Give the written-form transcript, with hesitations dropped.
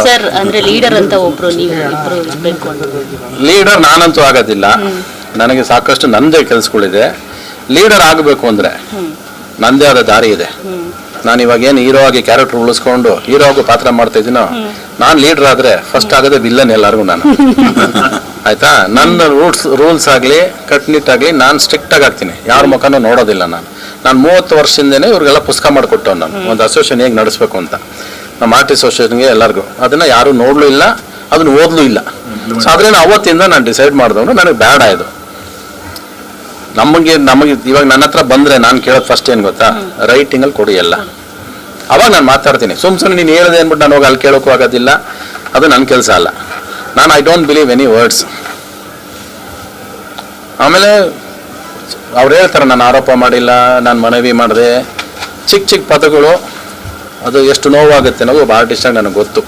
Sir ಅಂದ್ರೆ leader ಅಂತ ಒಬ್ರು ನೀವು ಇಬ್ರು ಇರ್ಬೇಕು ಅಂತ. ಲೀಡರ್ ನಾನಂತೂ ಆಗೋದಿಲ್ಲ. ನನಗೆ ಸಾಕಷ್ಟು ನಂದೇ ಕೆಲಸಗಳಿದೆ. ಲೀಡರ್ ಆಗಬೇಕು ಅಂದ್ರೆ ನಂದೇ ಆದ ದಾರಿ ಇದೆ. ನಾನು ಇವಾಗ ಏನು ಹೀರೋ ಆಗಿ ಕ್ಯಾರೆಕ್ಟರ್ ಉಳಿಸ್ಕೊಂಡು ಹೀರೋ ಆಗಿ ಪಾತ್ರ ಮಾಡ್ತಾ ಇದ್ದೀನೋ, ನಾನು ಲೀಡರ್ ಆದ್ರೆ ಫಸ್ಟ್ ಆಗೋದೇ ವಿಲ್ಲನ್ ಎಲ್ಲರಿಗೂ ನಾನು. ಆಯ್ತಾ, ನನ್ನ ರೂಲ್ಸ್ ಆಗಲಿ ಕಟ್ನಿಟ್ಟಾಗಲಿ ನಾನು ಸ್ಟ್ರಿಕ್ಟ್ ಆಗಿ ಆಗ್ತೀನಿ. ಯಾರ ಮುಖನೂ ನೋಡೋದಿಲ್ಲ ನಾನು. 30 ವರ್ಷದಿಂದನೇ ಇವ್ರಿಗೆಲ್ಲ ಪುಸ್ತಕ ಮಾಡಿಕೊಟ್ಟವ್ ನಾನು, ಒಂದು ಅಸೋಸಿಯೇಷನ್ ಹೇಗೆ ನಡೆಸಬೇಕು ಅಂತ. ನಮ್ಮ ಆರ್ಟಿಸ್ಟ್ ಅಸೋಸಿಯೇಷನ್ಗೆ ಎಲ್ಲರಿಗೂ ಅದನ್ನ ಯಾರು ನೋಡ್ಲೂ ಇಲ್ಲ, ಅದನ್ನ ಓದ್ಲೂ ಇಲ್ಲ. ಸೊ ಅದ್ರಿಂದ ಅವತ್ತಿಂದ ನಾನು ಡಿಸೈಡ್ ಮಾಡಿದವನು ನನಗೆ ಬೇಡ ಇದು. ನಮಗೆ ಇವಾಗ ನನ್ನ ಹತ್ರ ಬಂದ್ರೆ ನಾನು ಕೇಳೋದು ಫಸ್ಟ್ ಏನು ಗೊತ್ತಾ, ರೈಟಿಂಗಲ್ಲಿ ಕೊಡಿ ಎಲ್ಲ. ಅವಾಗ ನಾನು ಮಾತಾಡ್ತೀನಿ. ಸುಮ್ಮನೆ ನೀನು ಹೇಳಿದೆ ಅಂದ್ಬಿಟ್ಟು ನಾನು ಹೋಗಿ ಅಲ್ಲಿ ಕೇಳೋಕ್ಕೂ ಆಗೋದಿಲ್ಲ. ಅದು ನನ್ನ ಕೆಲಸ ಅಲ್ಲ. ನಾನು I don't believe any words. ಆಮೇಲೆ ಅವ್ರು ಹೇಳ್ತಾರೆ ನಾನು ಆರೋಪ ಮಾಡಿಲ್ಲ, ನಾನು ಮನವಿ ಮಾಡಿದೆ, ಚಿಕ್ಕ ಚಿಕ್ಕ ಪದಗಳು, ಅದು ಎಷ್ಟು ನೋವಾಗುತ್ತೆ ಅನ್ನೋದು ಒಬ್ಬ ಆರ್ಟಿಸ್ಟಾಗಿ ನನಗೆ ಗೊತ್ತು.